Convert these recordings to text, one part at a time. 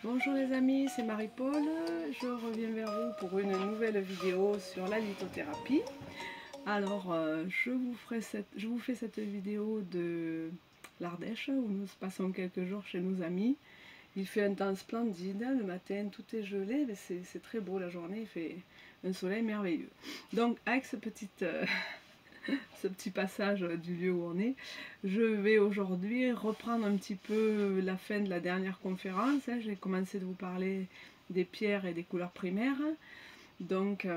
Bonjour les amis, c'est Marie-Paul. Je reviens vers vous pour une nouvelle vidéo sur la lithothérapie. Alors, je vous fais cette vidéo de l'Ardèche où nous passons quelques jours chez nos amis. Il fait un temps splendide, le matin tout est gelé, mais c'est très beau la journée, il fait un soleil merveilleux. Donc avec ce petit passage du lieu où on est, je vais aujourd'hui reprendre un petit peu la fin de la dernière conférence. J'ai commencé de vous parler des pierres et des couleurs primaires. Donc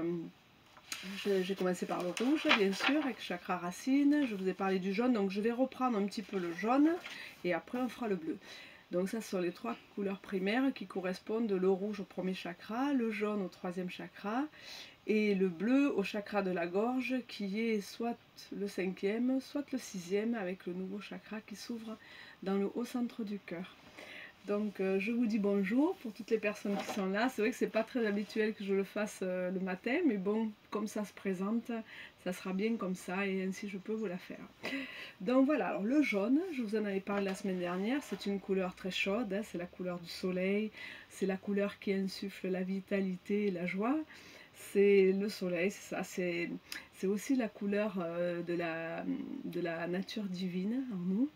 j'ai commencé par le rouge, bien sûr, avec chakra racine. Je vous ai parlé du jaune, donc je vais reprendre un petit peu le jaune et après on fera le bleu. Donc ça, ce sont les trois couleurs primaires qui correspondent: le rouge au premier chakra, le jaune au troisième chakra et le bleu au chakra de la gorge, qui est soit le cinquième, soit le sixième, avec le nouveau chakra qui s'ouvre dans le haut centre du cœur. Donc je vous dis bonjour pour toutes les personnes qui sont là. C'est vrai que c'est pas très habituel que je le fasse le matin, mais bon, comme ça se présente, ça sera bien comme ça et ainsi je peux vous la faire. Donc voilà, alors le jaune, je vous en avais parlé la semaine dernière, c'est une couleur très chaude, hein, c'est la couleur du soleil, c'est la couleur qui insuffle la vitalité et la joie. C'est le soleil, c'est ça, c'est aussi la couleur de la nature divine en nous,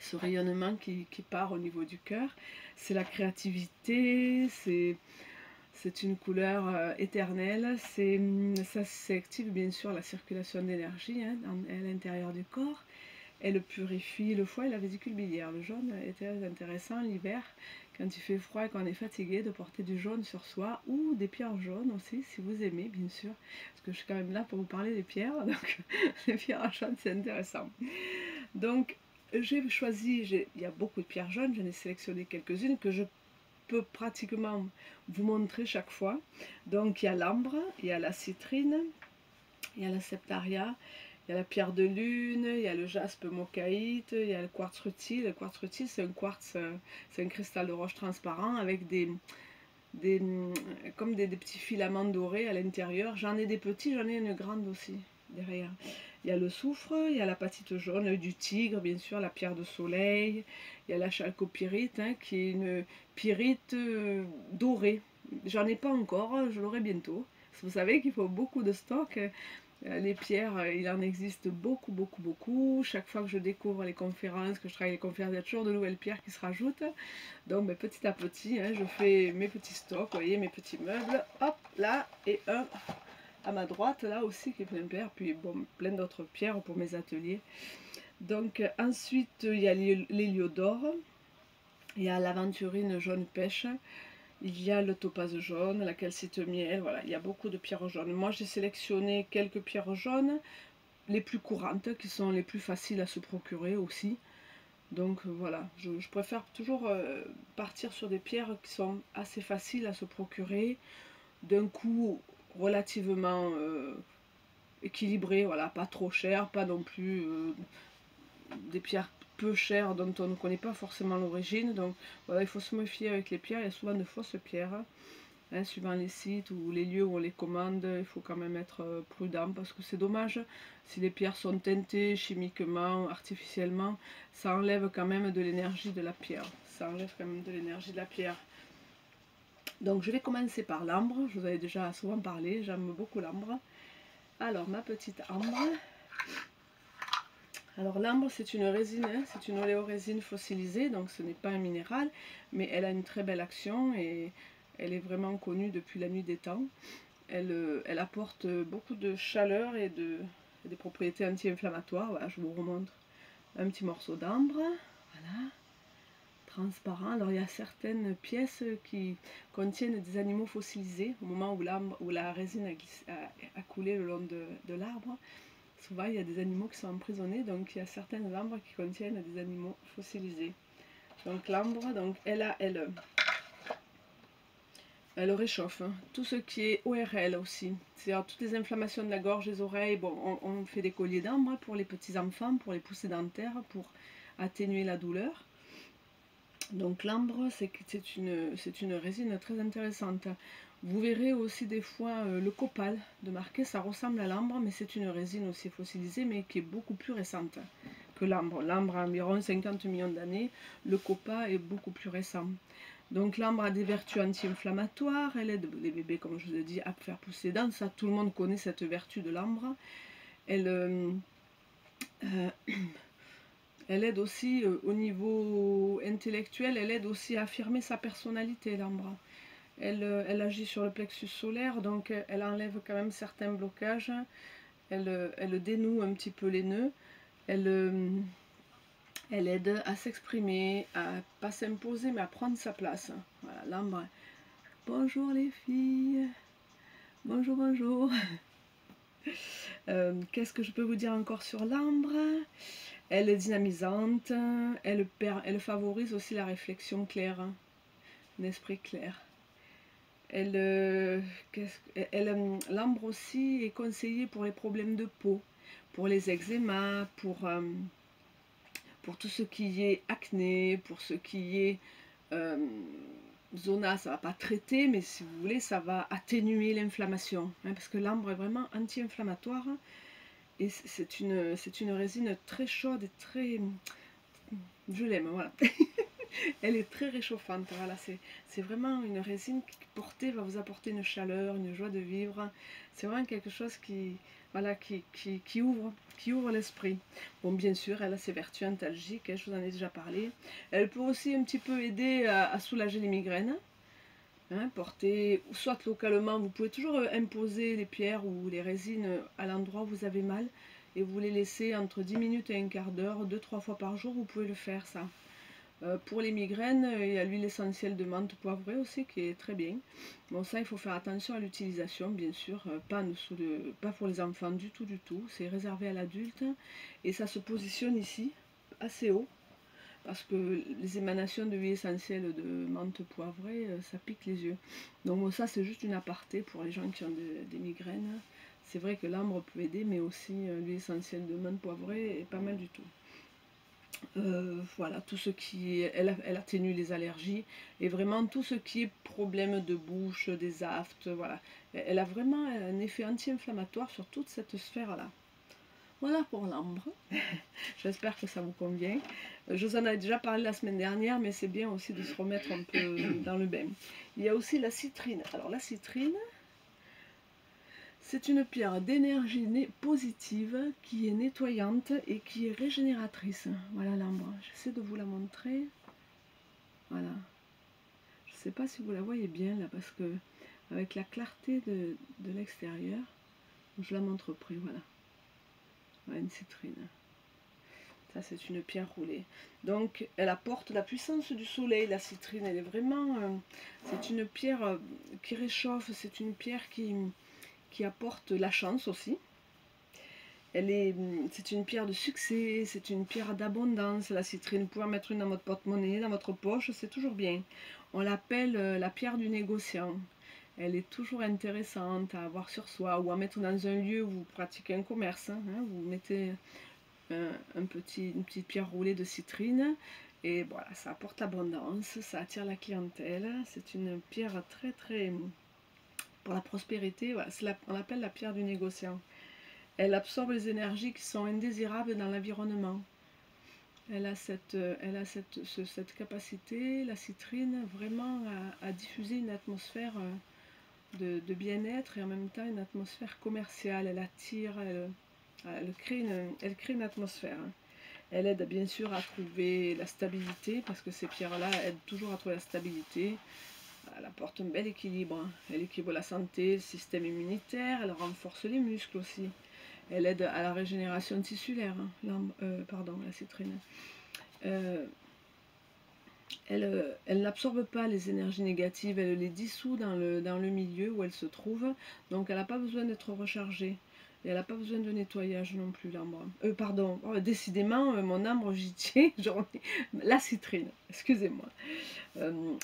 ce rayonnement qui part au niveau du cœur. C'est la créativité, c'est une couleur éternelle, ça active bien sûr la circulation d'énergie à l'intérieur du corps. Elle purifie le foie et la vésicule biliaire. Le jaune est très intéressant l'hiver, quand il fait froid et qu'on est fatigué, de porter du jaune sur soi, ou des pierres jaunes aussi, si vous aimez, bien sûr, parce que je suis quand même là pour vous parler des pierres, donc les pierres jaunes, c'est intéressant. Donc, j'ai choisi, il y a beaucoup de pierres jaunes, j'en ai sélectionné quelques-unes que je peux pratiquement vous montrer chaque fois. Donc, il y a l'ambre, il y a la citrine, il y a la septaria, il y a la pierre de lune, il y a le jaspe mocaïte, il y a le quartz rutile. Le quartz rutile, c'est un quartz, c'est un cristal de roche transparent avec comme des petits filaments dorés à l'intérieur. J'en ai des petits, j'en ai une grande aussi derrière. Il y a le soufre, il y a l'apatite jaune, l'œil du tigre, bien sûr, la pierre de soleil, il y a la chalcopyrite, hein, qui est une pyrite dorée. J'en ai pas encore, je l'aurai bientôt. Vous savez qu'il faut beaucoup de stock. Les pierres, il en existe beaucoup, beaucoup, beaucoup. Chaque fois que je découvre les conférences, que je travaille les conférences, il y a toujours de nouvelles pierres qui se rajoutent. Donc petit à petit, hein, je fais mes petits stocks, vous voyez, mes petits meubles. Hop, là, et un à ma droite, là aussi, qui est plein de pierres. Puis bon, plein d'autres pierres pour mes ateliers. Donc ensuite, il y a l'héliodore. Il y a l'aventurine jaune pêche. Il y a le topaze jaune, la calcite miel, voilà, il y a beaucoup de pierres jaunes. Moi, j'ai sélectionné quelques pierres jaunes, les plus courantes, qui sont les plus faciles à se procurer aussi. Donc voilà, je préfère toujours partir sur des pierres qui sont assez faciles à se procurer, d'un coût relativement équilibré, voilà, pas trop cher, pas non plus des pierres peu chères dont on ne connaît pas forcément l'origine. Donc voilà, il faut se méfier avec les pierres, il y a souvent de fausses pierres. Hein, suivant les sites ou les lieux où on les commande, il faut quand même être prudent, parce que c'est dommage, si les pierres sont teintées chimiquement, artificiellement, ça enlève quand même de l'énergie de la pierre. Ça enlève quand même de l'énergie de la pierre. Donc je vais commencer par l'ambre, je vous avais déjà souvent parlé, j'aime beaucoup l'ambre. Alors ma petite ambre. Alors l'ambre, c'est une résine, hein, c'est une oléorésine fossilisée, donc ce n'est pas un minéral, mais elle a une très belle action et elle est vraiment connue depuis la nuit des temps. Elle apporte beaucoup de chaleur et des propriétés anti-inflammatoires. Voilà, je vous remontre un petit morceau d'ambre. Voilà, transparent. Alors il y a certaines pièces qui contiennent des animaux fossilisés au moment où la résine a coulé le long de l'arbre. Souvent il y a des animaux qui sont emprisonnés, donc il y a certaines ambres qui contiennent des animaux fossilisés. Donc l'ambre, donc elle réchauffe, hein. Tout ce qui est ORL aussi, c'est-à-dire toutes les inflammations de la gorge, des oreilles. Bon, on fait des colliers d'ambre pour les petits enfants, pour les pousser dentaires, pour atténuer la douleur. Donc l'ambre, c'est une résine très intéressante. Vous verrez aussi des fois le copal de marquer, ça ressemble à l'ambre, mais c'est une résine aussi fossilisée, mais qui est beaucoup plus récente que l'ambre. L'ambre a environ 50 millions d'années, le copal est beaucoup plus récent. Donc l'ambre a des vertus anti-inflammatoires, elle aide les bébés, comme je vous ai dit, à faire pousser les dents. Ça, tout le monde connaît cette vertu de l'ambre. Elle, euh, elle aide aussi au niveau intellectuel, elle aide aussi à affirmer sa personnalité, l'ambre. Elle agit sur le plexus solaire, donc elle enlève quand même certains blocages. Elle dénoue un petit peu les nœuds. Elle aide à s'exprimer, à pas s'imposer, mais à prendre sa place. Voilà, l'ambre. Bonjour les filles. Bonjour, bonjour. Qu'est-ce que je peux vous dire encore sur l'ambre? Elle est dynamisante. Elle favorise aussi la réflexion claire, un esprit clair. L'ambre aussi est conseillée pour les problèmes de peau, pour les eczémas, pour tout ce qui est acné, pour ce qui est zona, ça ne va pas traiter, mais si vous voulez, ça va atténuer l'inflammation, hein, parce que l'ambre est vraiment anti-inflammatoire, et c'est une résine très chaude et très... Je l'aime, voilà. Elle est très réchauffante, voilà, c'est vraiment une résine qui portée va vous apporter une chaleur, une joie de vivre. C'est vraiment quelque chose qui, voilà, qui ouvre l'esprit. Bon, bien sûr, elle a ses vertus antalgiques, hein, je vous en ai déjà parlé. Elle peut aussi un petit peu aider à soulager les migraines. Hein, porter, soit localement, vous pouvez toujours imposer les pierres ou les résines à l'endroit où vous avez mal, et vous les laissez entre 10 minutes et un quart d'heure, 2-3 fois par jour, vous pouvez le faire ça. Pour les migraines, il y a l'huile essentielle de menthe poivrée aussi qui est très bien. Bon, ça, il faut faire attention à l'utilisation, bien sûr, pas pour les enfants du tout, c'est réservé à l'adulte, et ça se positionne ici, assez haut, parce que les émanations de l'huile essentielle de menthe poivrée, ça pique les yeux. Donc bon, ça, c'est juste une aparté pour les gens qui ont des migraines. C'est vrai que l'ambre peut aider, mais aussi l'huile essentielle de menthe poivrée est pas mal du tout. Voilà, tout ce qui est, elle atténue les allergies, et vraiment tout ce qui est problème de bouche, des aftes, voilà. Elle a vraiment un effet anti-inflammatoire sur toute cette sphère-là. Voilà pour l'ambre. J'espère que ça vous convient. Je vous en ai déjà parlé la semaine dernière, mais c'est bien aussi de se remettre un peu dans le bain. Il y a aussi la citrine. Alors la citrine, c'est une pierre d'énergie positive qui est nettoyante et qui est régénératrice. Voilà l'ambre. J'essaie de vous la montrer. Voilà. Je ne sais pas si vous la voyez bien là, parce que avec la clarté de l'extérieur, je la montre près. Voilà. Voilà une citrine. Ça, c'est une pierre roulée. Donc, elle apporte la puissance du soleil, la citrine. Elle est vraiment... c'est une pierre qui réchauffe. C'est une pierre qui apporte la chance aussi. C'est une pierre de succès. C'est une pierre d'abondance, la citrine. Vous pouvez en mettre une dans votre porte-monnaie, dans votre poche. C'est toujours bien. On l'appelle la pierre du négociant. Elle est toujours intéressante à avoir sur soi, ou à mettre dans un lieu où vous pratiquez un commerce. Hein, vous mettez... une petite pierre roulée de citrine, et voilà, ça apporte l'abondance, ça attire la clientèle. C'est une pierre très très pour la prospérité. Voilà, on l'appelle la pierre du négociant. Elle absorbe les énergies qui sont indésirables dans l'environnement. Elle a cette capacité, la citrine, vraiment à diffuser une atmosphère de bien-être, et en même temps une atmosphère commerciale. Elle attire, elle crée une atmosphère. Elle aide bien sûr à trouver la stabilité, parce que ces pierres-là aident toujours à trouver la stabilité. Elle apporte un bel équilibre. Elle équilibre la santé, le système immunitaire, elle renforce les muscles aussi. Elle aide à la régénération tissulaire, la citrine. Elle n'absorbe pas les énergies négatives, elle les dissout dans le milieu où elle se trouve, donc elle n'a pas besoin d'être rechargée. Et elle n'a pas besoin de nettoyage non plus, l'ambre. Pardon, décidément, mon ambre, j'y tiens, la citrine, excusez-moi.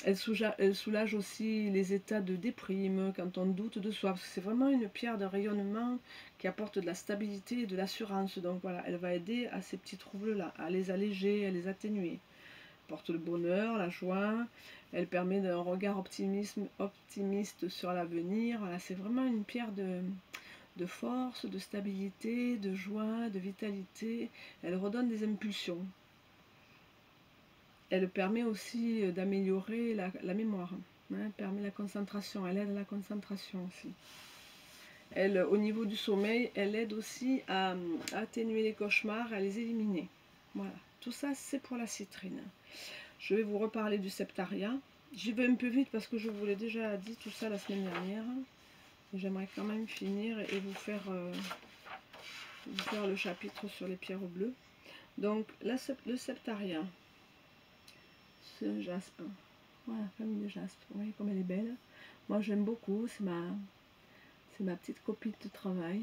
Elle soulage aussi les états de déprime, quand on doute de soi, parce que c'est vraiment une pierre de rayonnement qui apporte de la stabilité et de l'assurance. Donc voilà, elle va aider à ces petits troubles-là, à les alléger, à les atténuer. Elle porte le bonheur, la joie, elle permet d'un regard optimiste sur l'avenir. Voilà, c'est vraiment une pierre de force, de stabilité, de joie, de vitalité. Elle redonne des impulsions. elle permet aussi d'améliorer la mémoire, hein, elle permet la concentration, elle aide à la concentration aussi. Elle, au niveau du sommeil, elle aide aussi à atténuer les cauchemars, à les éliminer. Voilà, tout ça c'est pour la citrine. Je vais vous reparler du septaria. J'y vais un peu vite parce que je vous l'ai déjà dit tout ça la semaine dernière. J'aimerais quand même finir et vous faire le chapitre sur les pierres bleues. Donc le septaria, c'est un jaspe. Voilà, famille de jaspe. Vous voyez comme elle est belle. Moi j'aime beaucoup, c'est ma petite copine de travail.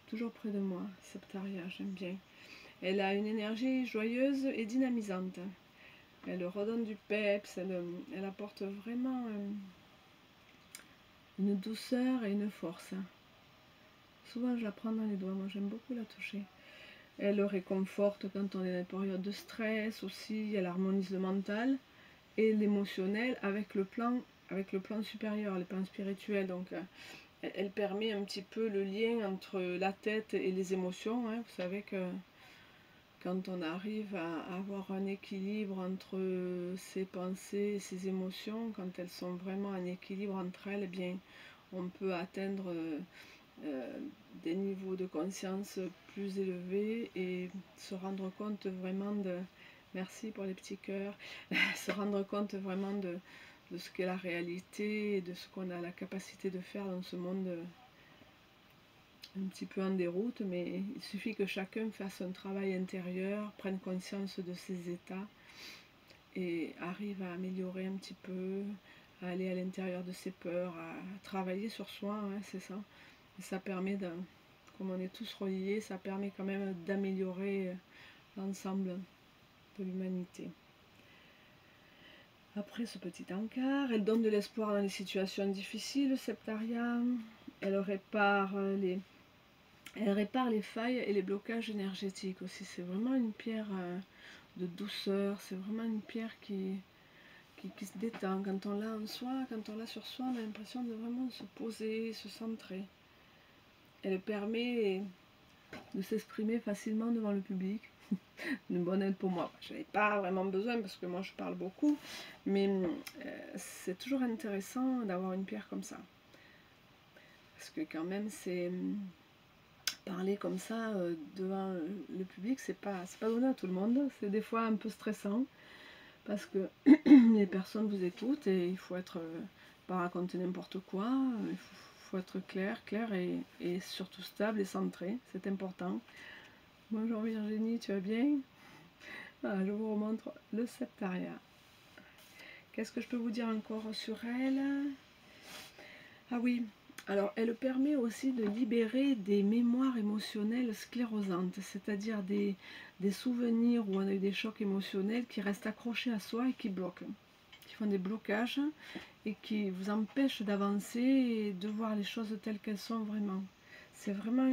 Toujours près de moi, septaria, j'aime bien. Elle a une énergie joyeuse et dynamisante. Elle redonne du peps, elle apporte vraiment une douceur et une force. Souvent je la prends dans les doigts, moi j'aime beaucoup la toucher. Elle réconforte quand on est dans une période de stress aussi, elle harmonise le mental et l'émotionnel avec le plan supérieur, le plan spirituel. Donc elle permet un petit peu le lien entre la tête et les émotions. Hein. Vous savez que quand on arrive à avoir un équilibre entre ses pensées et ses émotions, quand elles sont vraiment en équilibre entre elles, eh bien, on peut atteindre des niveaux de conscience plus élevés et se rendre compte vraiment de... Merci pour les petits cœurs. Se rendre compte vraiment de ce qu'est la réalité et de ce qu'on a la capacité de faire dans ce monde un petit peu en déroute, mais il suffit que chacun fasse un travail intérieur, prenne conscience de ses états et arrive à améliorer un petit peu, à aller à l'intérieur de ses peurs, à travailler sur soi, hein, c'est ça. Et ça permet, comme on est tous reliés, ça permet quand même d'améliorer l'ensemble de l'humanité. Après ce petit encart, elle donne de l'espoir dans les situations difficiles, septaria. Elle répare les failles et les blocages énergétiques aussi. C'est vraiment une pierre de douceur, c'est vraiment une pierre qui se détend. Quand on l'a en soi, quand on l'a sur soi, on a l'impression de vraiment se poser, se centrer. Elle permet de s'exprimer facilement devant le public. Une bonne aide pour moi. Je n'avais pas vraiment besoin parce que moi je parle beaucoup, mais c'est toujours intéressant d'avoir une pierre comme ça. Parce que quand même c'est... parler comme ça devant le public, c'est pas donné à tout le monde. C'est des fois un peu stressant parce que les personnes vous écoutent et il faut être... pas raconter n'importe quoi, il faut être clair et surtout stable et centré, c'est important. Bonjour Virginie, tu vas bien? Voilà, je vous remontre le septaria. Qu'est-ce que je peux vous dire encore sur elle? Ah oui, alors elle permet aussi de libérer des mémoires émotionnelles sclérosantes, c'est-à-dire des souvenirs où on a eu des chocs émotionnels qui restent accrochés à soi et qui bloquent, qui font des blocages et qui vous empêchent d'avancer et de voir les choses telles qu'elles sont vraiment. C'est vraiment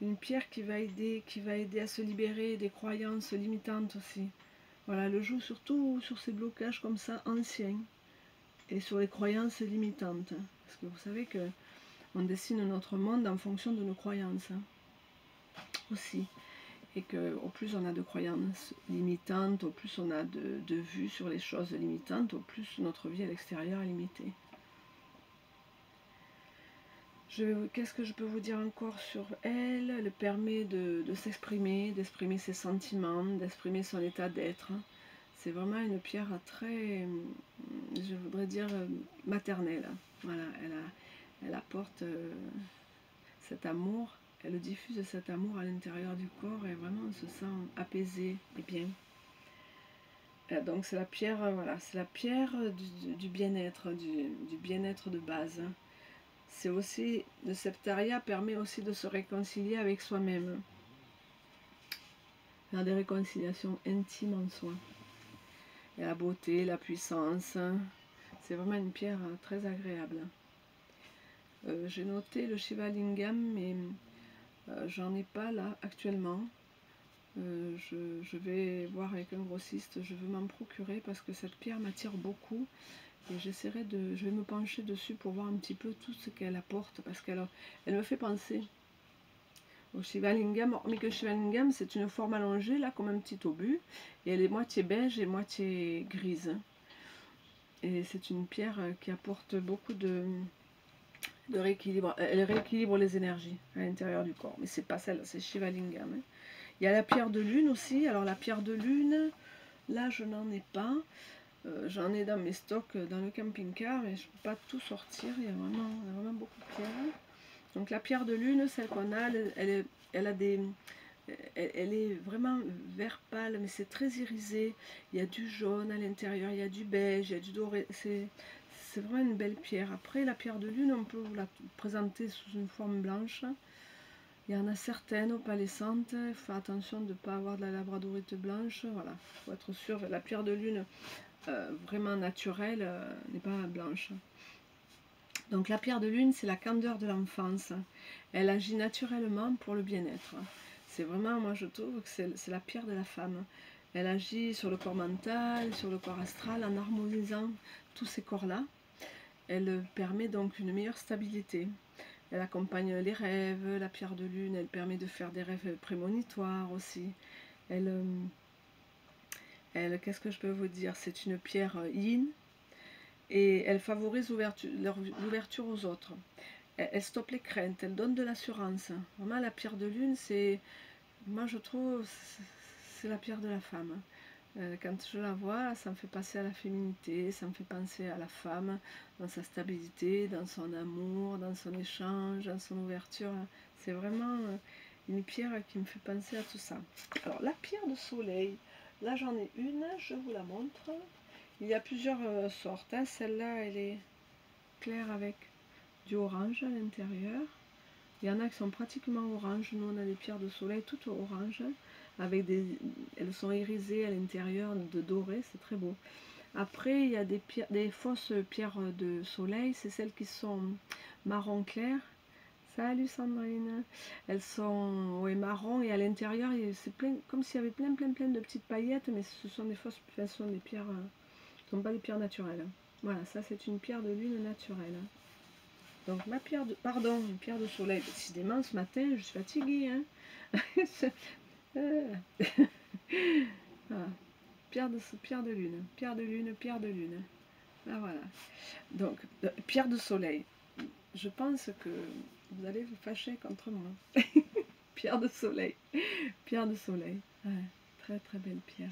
une pierre qui va aider à se libérer des croyances limitantes aussi. Voilà, elle joue surtout sur ces blocages comme ça anciens et sur les croyances limitantes. Parce que vous savez que on dessine notre monde en fonction de nos croyances aussi. Et que au plus on a de croyances limitantes, au plus on a de vues sur les choses limitantes, au plus notre vie à l'extérieur est limitée. Qu'est-ce que je peux vous dire encore sur elle? Elle permet de s'exprimer, d'exprimer ses sentiments, d'exprimer son état d'être. C'est vraiment une pierre très, je voudrais dire, maternelle. Voilà, elle apporte cet amour, elle diffuse cet amour à l'intérieur du corps et vraiment on se sent apaisé et bien. Donc c'est la pierre, voilà, c'est la pierre du bien-être, du bien-être de base. C'est aussi, le septaria permet aussi de se réconcilier avec soi-même. Faire des réconciliations intimes en soi. Et la beauté, la puissance, c'est vraiment une pierre très agréable. J'ai noté le Shiva Lingam, mais j'en ai pas là actuellement. Je vais voir avec un grossiste, je veux m'en procurer parce que cette pierre m'attire beaucoup. Et je vais me pencher dessus pour voir un petit peu tout ce qu'elle apporte, parce qu'elle me fait penser au Shivalingam, hormis que Shivalingam, c'est une forme allongée, là, comme un petit obus, et elle est moitié beige et moitié grise. Et c'est une pierre qui apporte beaucoup de rééquilibre. Elle rééquilibre les énergies à l'intérieur du corps, mais c'est pas celle, c'est Shivalingam. Hein. Il y a la pierre de lune aussi. Alors la pierre de lune, là je n'en ai pas. J'en ai dans mes stocks dans le camping-car, mais je ne peux pas tout sortir. Il y a vraiment beaucoup de pierres. Donc la pierre de lune, celle qu'on a, elle a des... Elle est vraiment vert pâle, mais c'est très irisé. Il y a du jaune à l'intérieur, il y a du beige, il y a du doré. C'est vraiment une belle pierre. Après, la pierre de lune, on peut vous la présenter sous une forme blanche. Il y en a certaines opalescentes. Il faut faire attention de ne pas avoir de la labradorite blanche. Voilà, il faut être sûr. La pierre de lune vraiment naturelle n'est pas blanche. Donc la pierre de lune, c'est la candeur de l'enfance. Elle agit naturellement pour le bien-être. C'est vraiment, moi je trouve que c'est la pierre de la femme. Elle agit sur le corps mental, sur le corps astral, en harmonisant tous ces corps-là. Elle permet donc une meilleure stabilité. Elle accompagne les rêves, la pierre de lune, elle permet de faire des rêves prémonitoires aussi. Qu'est-ce que je peux vous dire? C'est une pierre yin et elle favorise l'ouverture aux autres. Elle stoppe les craintes, elle donne de l'assurance. Vraiment, la pierre de lune, c'est, moi je trouve, c'est la pierre de la femme. Quand je la vois, ça me fait passer à la féminité, ça me fait penser à la femme, dans sa stabilité, dans son amour, dans son échange, dans son ouverture. C'est vraiment une pierre qui me fait penser à tout ça. Alors, la pierre de soleil, là j'en ai une, je vous la montre. Il y a plusieurs sortes. Hein. Celle-là, elle est claire avec du orange à l'intérieur. Il y en a qui sont pratiquement orange. Nous, on a des pierres de soleil toutes orange. Avec elles sont irisées à l'intérieur de doré, c'est très beau. Après, il y a des fausses pierres de soleil, c'est celles qui sont marron clair. Salut Sandrine. Elles sont marron et à l'intérieur, c'est plein, comme s'il y avait plein de petites paillettes, mais ce sont des fausses, ce sont des pierres, ce ne sont pas des pierres naturelles. Voilà, ça c'est une pierre de lune naturelle. Donc ma pierre de, pardon, une pierre de soleil. Décidément, ce matin, je suis fatiguée. Hein. Voilà. Pierre de lune, pierre de lune, pierre de lune. Ah, voilà. Donc, pierre de soleil. Je pense que vous allez vous fâcher contre moi. Pierre de soleil. Pierre de soleil. Ouais, très belle pierre.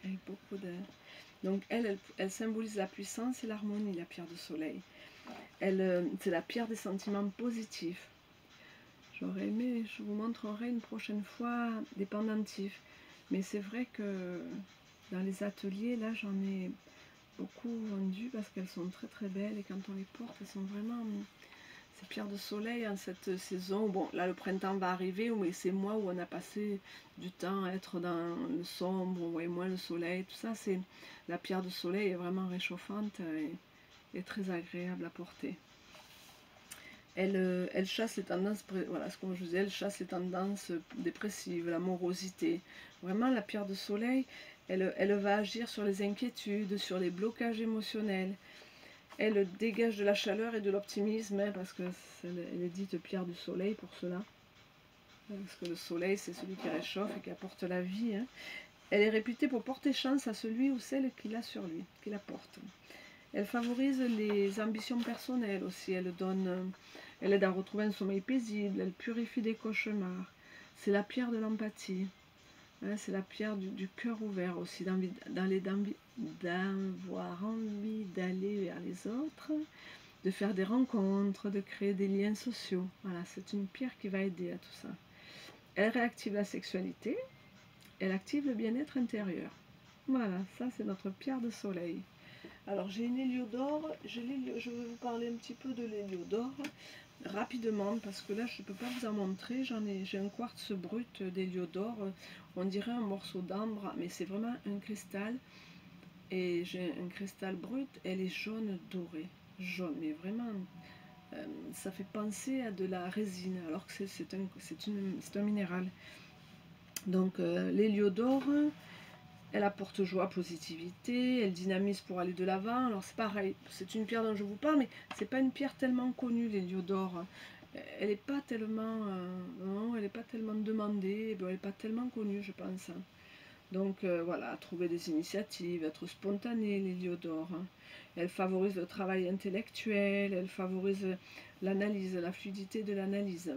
Avec beaucoup de... Donc, elle symbolise la puissance et l'harmonie, la pierre de soleil. C'est la pierre des sentiments positifs. J'aurais aimé, je vous montrerai une prochaine fois des pendentifs. Mais c'est vrai que dans les ateliers, là, j'en ai beaucoup vendu parce qu'elles sont très belles. Et quand on les porte, elles sont vraiment... Ces pierres de soleil en cette saison. Bon, là, le printemps va arriver, mais c'est mois où on a passé du temps à être dans le sombre, on voyait moins le soleil. Tout ça, c'est... La pierre de soleil est vraiment réchauffante et très agréable à porter. Elle chasse les tendances, voilà, comme je vous disais, elle chasse les tendances dépressives, la morosité. Vraiment, la pierre de soleil, elle va agir sur les inquiétudes, sur les blocages émotionnels. Elle dégage de la chaleur et de l'optimisme, hein, parce qu'elle est dite pierre du soleil pour cela. Parce que le soleil, c'est celui qui réchauffe et qui apporte la vie. Hein. Elle est réputée pour porter chance à celui ou celle qui l'a sur lui, qui la porte. Elle favorise les ambitions personnelles aussi. Elle aide à retrouver un sommeil paisible. Elle purifie des cauchemars. C'est la pierre de l'empathie. Hein, c'est la pierre du cœur ouvert aussi, d'avoir envie d'aller vers les autres, de faire des rencontres, de créer des liens sociaux. Voilà, c'est une pierre qui va aider à tout ça. Elle réactive la sexualité. Elle active le bien-être intérieur. Voilà, ça c'est notre pierre de soleil. Alors j'ai une héliodore, je vais vous parler un petit peu de l'héliodore rapidement parce que là je ne peux pas vous en montrer. J'ai un quartz brut d'héliodore, on dirait un morceau d'ambre, mais c'est vraiment un cristal. Et j'ai un cristal brut, elle est jaune dorée, jaune, mais vraiment ça fait penser à de la résine alors que c'est un minéral. Donc l'héliodore, elle apporte joie, positivité, elle dynamise pour aller de l'avant. Alors c'est pareil, c'est une pierre dont je vous parle, mais c'est pas une pierre tellement connue, l'héliodore. elle n'est pas tellement, non, elle est pas tellement demandée, elle n'est pas tellement connue, je pense. Donc voilà, trouver des initiatives, être spontanée, l'héliodore. Elle favorise le travail intellectuel, elle favorise l'analyse, la fluidité de l'analyse.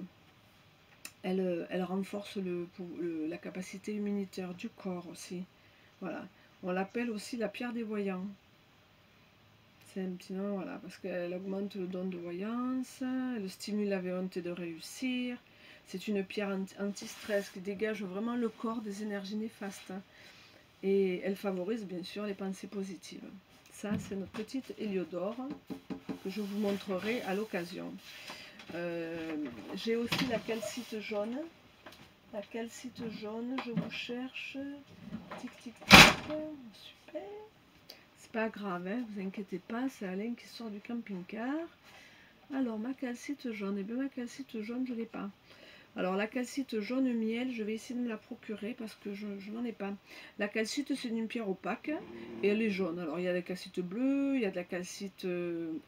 Elle renforce la capacité immunitaire du corps aussi. Voilà. On l'appelle aussi la pierre des voyants. C'est un petit nom, voilà, parce qu'elle augmente le don de voyance, elle stimule la volonté de réussir. C'est une pierre anti-stress qui dégage vraiment le corps des énergies néfastes. Et elle favorise bien sûr les pensées positives. Ça, c'est notre petite héliodore que je vous montrerai à l'occasion. J'ai aussi la calcite jaune. La calcite jaune, je vous cherche. Tic, tic, tic. Super. C'est pas grave, hein, vous inquiétez pas, c'est Alain qui sort du camping-car. Alors, ma calcite jaune, et bien ma calcite jaune, je ne l'ai pas. Alors, la calcite jaune miel, je vais essayer de me la procurer parce que je n'en ai pas. La calcite, c'est une pierre opaque et elle est jaune. Alors, il y a la calcite bleue, il y a de la calcite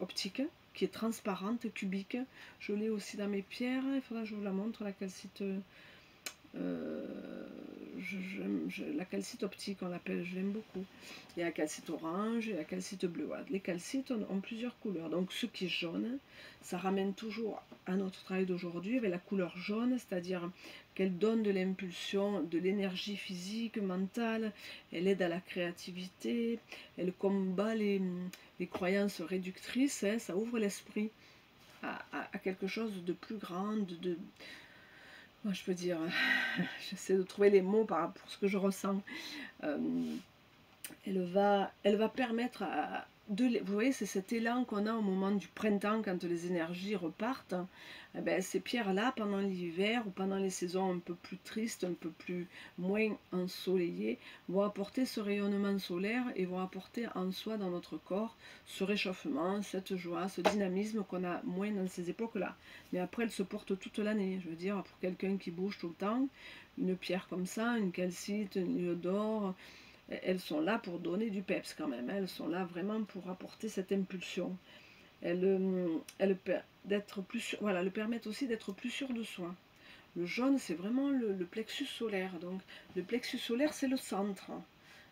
optique qui est transparente, cubique. Je l'ai aussi dans mes pierres. Il faudra que je vous la montre, la calcite. La calcite optique, on l'appelle, je l'aime beaucoup. Il y a la calcite orange et la calcite bleue. Voilà. Les calcites ont plusieurs couleurs. Donc, ce qui est jaune, ça ramène toujours à notre travail d'aujourd'hui avec la couleur jaune, c'est-à-dire qu'elle donne de l'impulsion, de l'énergie physique, mentale, elle aide à la créativité, elle combat les croyances réductrices, hein, ça ouvre l'esprit à quelque chose de plus grand, moi, je peux dire, j'essaie de trouver les mots pour ce que je ressens. Euh, elle va permettre vous voyez, c'est cet élan qu'on a au moment du printemps quand les énergies repartent. Eh ben, ces pierres-là, pendant l'hiver ou pendant les saisons un peu plus tristes, un peu plus moins ensoleillées, vont apporter ce rayonnement solaire et vont apporter en soi, dans notre corps, ce réchauffement, cette joie, ce dynamisme qu'on a moins dans ces époques-là. Mais après, elle se porte toute l'année. Je veux dire, pour quelqu'un qui bouge tout le temps, une pierre comme ça, une calcite, une iodore, elles sont là pour donner du peps quand même, elles sont là vraiment pour apporter cette impulsion. Elles voilà, le permettent aussi d'être plus sûr de soi. Le jaune, c'est vraiment le plexus solaire. Donc, le plexus solaire, c'est le centre.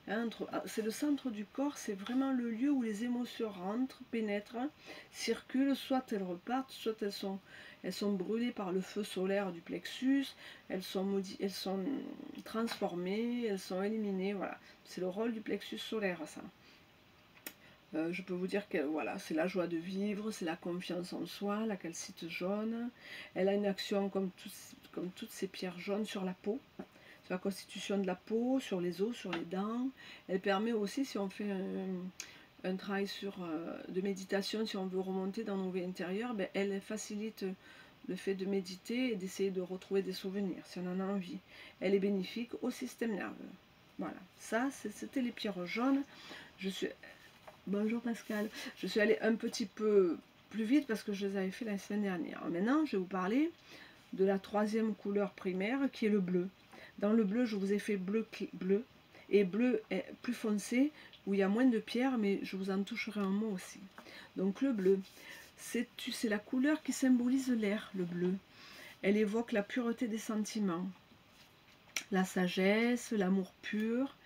Hein, c'est le centre du corps, c'est vraiment le lieu où les émotions rentrent, pénètrent, circulent, soit elles repartent, soit elles sont brûlées par le feu solaire du plexus, elles sont transformées, elles sont éliminées, voilà. C'est le rôle du plexus solaire, ça. Je peux vous dire que voilà, c'est la joie de vivre, c'est la confiance en soi, la calcite jaune. Elle a une action comme toutes ces pierres jaunes sur la peau, sur la constitution de la peau, sur les os, sur les dents. Elle permet aussi, si on fait un travail de méditation, si on veut remonter dans nos vies intérieures, ben, elle facilite le fait de méditer et d'essayer de retrouver des souvenirs, si on en a envie. Elle est bénéfique au système nerveux. Voilà, ça, c'était les pierres jaunes. Bonjour Pascal, je suis allée un petit peu plus vite parce que je les avais fait la semaine dernière. Maintenant, je vais vous parler de la troisième couleur primaire qui est le bleu. Dans le bleu, je vous ai fait bleu et bleu est plus foncé où il y a moins de pierres, mais je vous en toucherai un mot aussi. Donc le bleu, c'est la couleur qui symbolise l'air, le bleu. Elle évoque la pureté des sentiments, la sagesse, l'amour pur.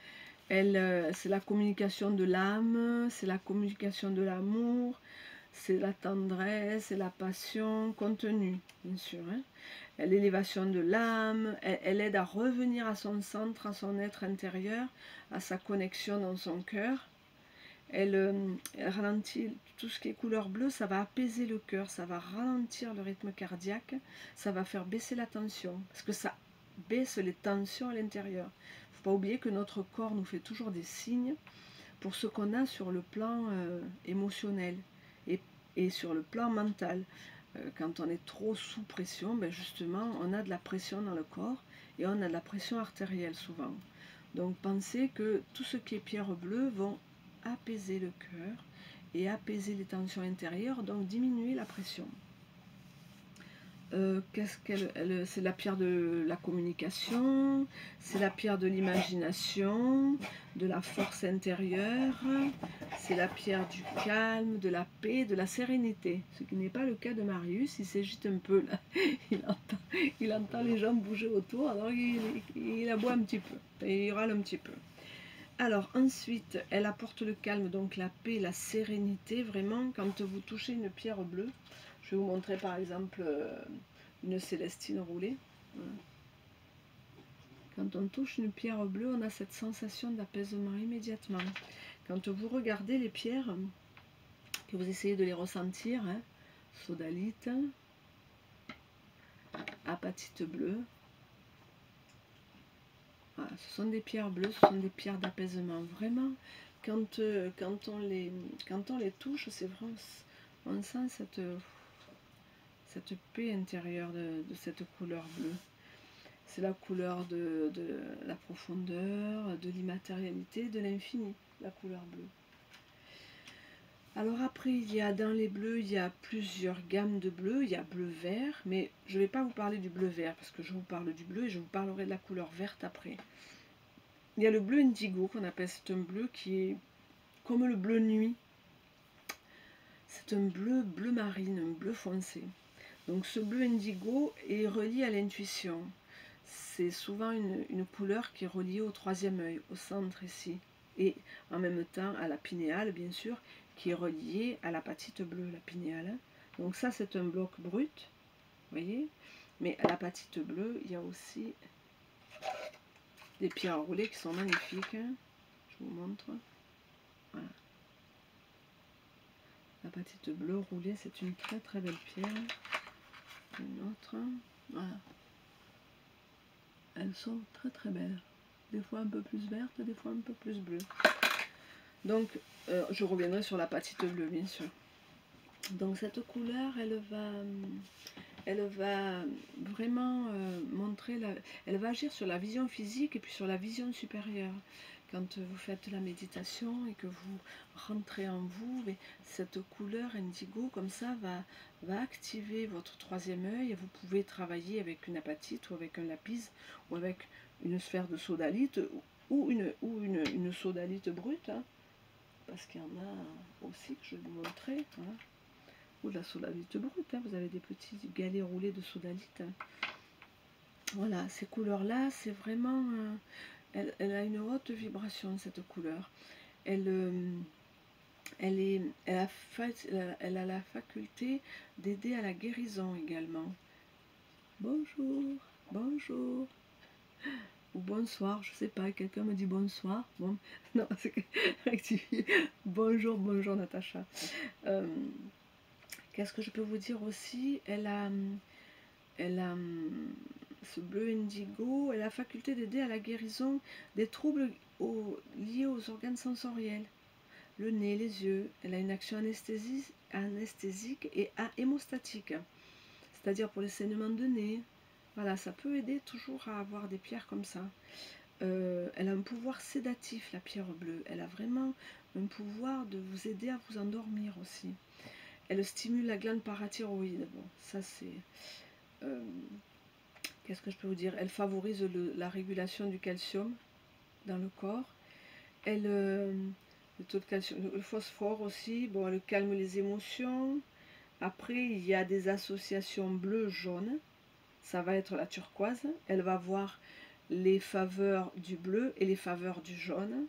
C'est la communication de l'âme, c'est la communication de l'amour, c'est la tendresse, c'est la passion contenue, bien sûr. Hein. L'élévation de l'âme, elle aide à revenir à son centre, à son être intérieur, à sa connexion dans son cœur. Elle ralentit tout ce qui est couleur bleue, ça va apaiser le cœur, ça va ralentir le rythme cardiaque, ça va faire baisser la tension, parce que ça baisse les tensions à l'intérieur. Il ne faut pas oublier que notre corps nous fait toujours des signes pour ce qu'on a sur le plan émotionnel et sur le plan mental. Quand on est trop sous pression, ben justement, on a de la pression dans le corps et on a de la pression artérielle souvent. Donc pensez que tout ce qui est pierre bleue vont apaiser le cœur et apaiser les tensions intérieures, donc diminuer la pression. C'est la pierre de la communication, c'est la pierre de l'imagination, de la force intérieure, c'est la pierre du calme, de la paix, de la sérénité. Ce qui n'est pas le cas de Marius, il s'agite un peu là, il entend les gens bouger autour, alors il aboie un petit peu, et il râle un petit peu. Alors ensuite, elle apporte le calme, donc la paix, la sérénité, vraiment, quand vous touchez une pierre bleue. Je vais vous montrer par exemple une célestine roulée. Voilà. Quand on touche une pierre bleue, on a cette sensation d'apaisement immédiatement. Quand vous regardez les pierres, que vous essayez de les ressentir, hein, sodalite, apatite bleue, voilà, ce sont des pierres bleues, ce sont des pierres d'apaisement. Vraiment, quand on les touche, c'est vraiment, on sent cette paix intérieure de cette couleur bleue. C'est la couleur de la profondeur, de l'immatérialité, de l'infini, la couleur bleue. Alors après, il y a dans les bleus, il y a plusieurs gammes de bleus. Il y a bleu-vert, mais je ne vais pas vous parler du bleu-vert, parce que je vous parle du bleu et je vous parlerai de la couleur verte après. Il y a le bleu indigo qu'on appelle, c'est un bleu qui est comme le bleu nuit. C'est un bleu marine, un bleu foncé. Donc ce bleu indigo est relié à l'intuition. C'est souvent une couleur qui est reliée au troisième œil, au centre ici. Et en même temps à la pinéale, bien sûr, qui est reliée à l'apatite bleue, la pinéale. Donc ça, c'est un bloc brut, vous voyez. Mais à l'apatite bleue, il y a aussi des pierres roulées qui sont magnifiques. Je vous montre. Voilà. L'apatite bleue roulée, c'est une très très belle pierre. Une autre. Voilà. Elles sont très très belles. Des fois un peu plus vertes, des fois un peu plus bleues. Donc, je reviendrai sur l'apatite bleue, bien sûr. Donc cette couleur, elle va vraiment montrer, elle va agir sur la vision physique et puis sur la vision supérieure. Quand vous faites la méditation et que vous rentrez en vous, cette couleur indigo comme ça va activer votre troisième œil et vous pouvez travailler avec une apatite ou avec un lapis ou avec une sphère de sodalite ou une sodalite brute, hein, parce qu'il y en a aussi que je vais vous montrer. Hein. Ou de la sodalite brute, hein. Vous avez des petits galets roulés de sodalite. Voilà, ces couleurs-là, c'est vraiment... elle a une haute vibration, cette couleur. Elle a la faculté d'aider à la guérison également. Bonjour, bonjour. Ou bonsoir, je sais pas, quelqu'un me dit bonsoir. Bon, non, c'est que rectifier. Bonjour, bonjour Natacha. Qu'est-ce que je peux vous dire aussi? Elle a ce bleu indigo, elle a la faculté d'aider à la guérison des troubles liés aux organes sensoriels. Le nez, les yeux. Elle a une action anesthésique et hémostatique. C'est-à-dire pour les saignements de nez. Voilà, ça peut aider toujours à avoir des pierres comme ça. Elle a un pouvoir sédatif, la pierre bleue. Elle a vraiment un pouvoir de vous aider à vous endormir aussi. Elle stimule la glande parathyroïde. Bon, ça c'est... qu'est-ce que je peux vous dire? Elle favorise la régulation du calcium dans le corps. Le taux de calcium, le phosphore aussi. Bon, elle calme les émotions. Après, il y a des associations bleu-jaune. Ça va être la turquoise. Elle va voir les faveurs du bleu et les faveurs du jaune.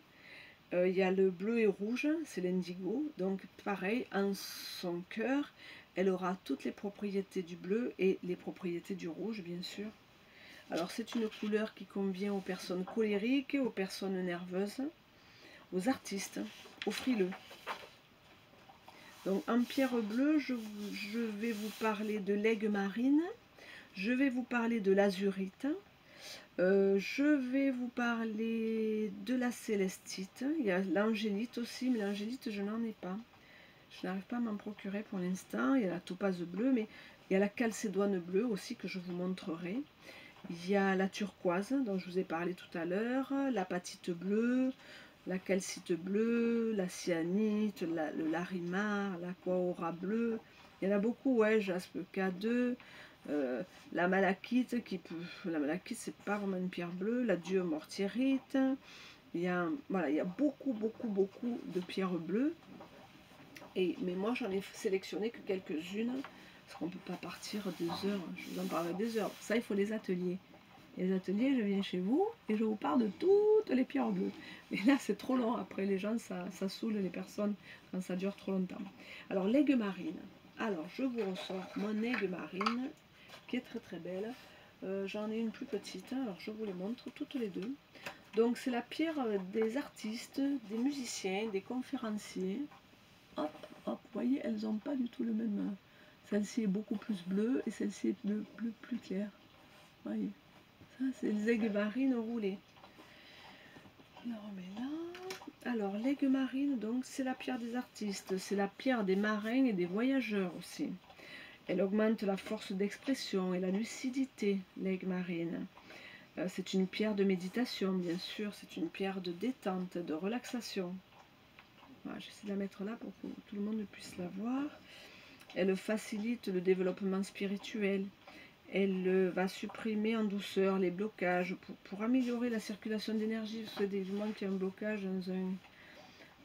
Il y a le bleu et rouge, c'est l'indigo. Donc pareil, en son cœur, elle aura toutes les propriétés du bleu et les propriétés du rouge, bien sûr. Alors c'est une couleur qui convient aux personnes colériques, aux personnes nerveuses, aux artistes, aux frileux. Donc en pierre bleue, je vais vous parler de l'aigle marine, je vais vous parler de l'azurite, je vais vous parler de la célestite. Il y a l'angélite aussi, mais l'angélite je n'en ai pas. Je n'arrive pas à m'en procurer pour l'instant. Il y a la topaze bleue, mais il y a la calcédoine bleue aussi que je vous montrerai. Il y a la turquoise dont je vous ai parlé tout à l'heure, l'apatite bleue, la calcite bleue, la cyanite, le larimar, l'aquaora bleu. Il y en a beaucoup, ouais, jaspe K2, la malachite, la malachite c'est pas vraiment une pierre bleue, la dieu-mortierite. Voilà, il y a beaucoup de pierres bleues. Mais moi j'en ai sélectionné que quelques-unes, parce qu'on ne peut pas partir des heures, je vous en parlerai des heures. Ça, il faut les ateliers. Les ateliers, je viens chez vous et je vous parle de toutes les pierres bleues. Mais là, c'est trop long. Après, les gens, ça saoule les personnes quand ça dure trop longtemps. Alors, l'aigue marine. Alors, je vous ressors mon aigue marine, qui est très belle. J'en ai une plus petite, hein. Alors je vous les montre toutes les deux. Donc, c'est la pierre des artistes, des musiciens, des conférenciers. Hop, hop, vous voyez, elles n'ont pas du tout le même. Celle-ci est beaucoup plus bleue et celle-ci est plus claire. Vous voyez. Ça, c'est les aigues marines roulées. On la remet là. Alors, l'aigue marine, donc, c'est la pierre des artistes. C'est la pierre des marins et des voyageurs aussi. Elle augmente la force d'expression et la lucidité, l'aigue marine. C'est une pierre de méditation, bien sûr. C'est une pierre de détente, de relaxation. Voilà, j'essaie de la mettre là pour que tout le monde puisse la voir. Elle facilite le développement spirituel. Elle va supprimer en douceur les blocages pour améliorer la circulation d'énergie. Parce que dès moment qu'il y a un blocage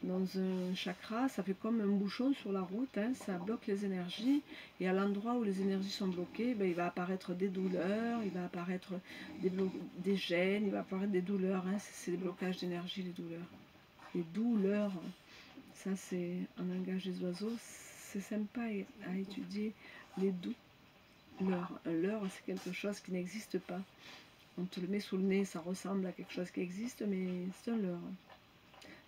dans un chakra, ça fait comme un bouchon sur la route, hein, ça bloque les énergies. Et à l'endroit où les énergies sont bloquées, ben, il va apparaître des douleurs, il va apparaître des gènes, il va apparaître des douleurs. Hein, c'est des blocages d'énergie, les douleurs. Les douleurs, ça c'est en langage des oiseaux, c'est sympa à étudier, les doux. Un leurre, c'est quelque chose qui n'existe pas. On te le met sous le nez, ça ressemble à quelque chose qui existe, mais c'est un leurre.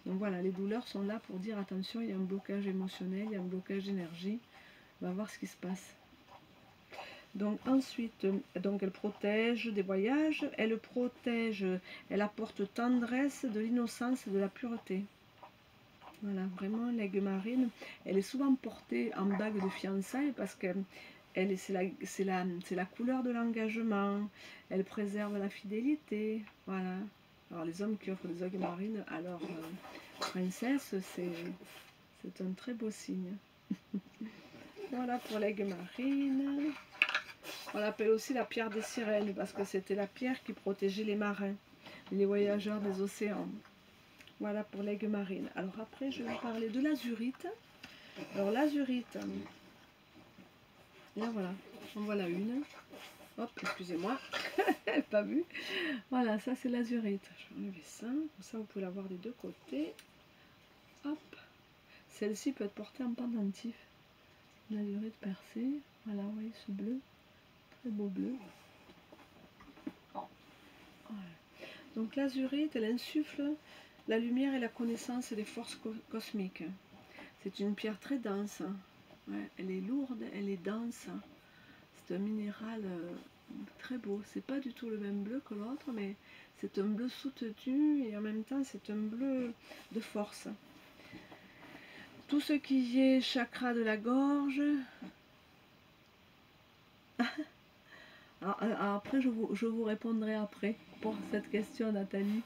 Donc voilà, les douleurs sont là pour dire attention, il y a un blocage émotionnel, il y a un blocage d'énergie. On va voir ce qui se passe. Donc ensuite, donc elle protège des voyages, elle protège, elle apporte tendresse, de l'innocence et de la pureté. Voilà, vraiment, l'aigue marine, elle est souvent portée en bague de fiançailles parce que c'est la couleur de l'engagement, elle préserve la fidélité, voilà. Alors les hommes qui offrent des aigues marines à leur princesse, c'est un très beau signe. Voilà pour l'aigue marine. On l'appelle aussi la pierre des sirènes parce que c'était la pierre qui protégeait les marins, les voyageurs des océans. Voilà pour l'aigue marine. Alors après, je vais vous parler de l'azurite. Alors l'azurite, là voilà, en voilà une. Hop, excusez-moi, pas vu. Voilà, ça c'est l'azurite. Je vais enlever ça, comme ça vous pouvez la voir des deux côtés. Hop, celle-ci peut être portée en pendentif. L'azurite percée, voilà, vous voyez ce bleu, très beau bleu. Voilà. Donc l'azurite, elle insuffle la lumière et la connaissance des forces cosmiques. C'est une pierre très dense. Ouais, elle est lourde, elle est dense. C'est un minéral très beau. C'est pas du tout le même bleu que l'autre, mais c'est un bleu soutenu et en même temps c'est un bleu de force. Tout ce qui est chakra de la gorge. Alors après, je vous répondrai après pour cette question, Nathalie.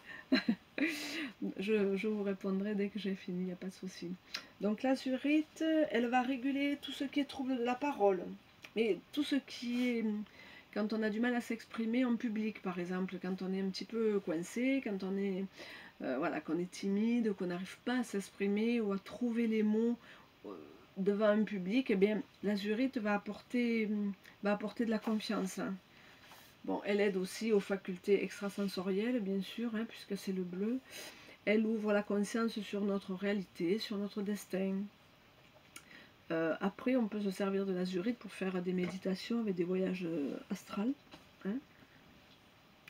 je vous répondrai dès que j'ai fini, il n'y a pas de souci. Donc l'azurite, elle va réguler tout ce qui est trouble de la parole. Mais tout ce qui est... Quand on a du mal à s'exprimer en public, par exemple, quand on est un petit peu coincé, quand on est, voilà, qu'on est timide, qu'on n'arrive pas à s'exprimer ou à trouver les mots devant un public, eh bien, l'azurite va apporter de la confiance. Bon, elle aide aussi aux facultés extrasensorielles, bien sûr, hein, puisque c'est le bleu. Elle ouvre la conscience sur notre réalité, sur notre destin. Après, on peut se servir de l'azurite pour faire des méditations avec des voyages astrales. Hein.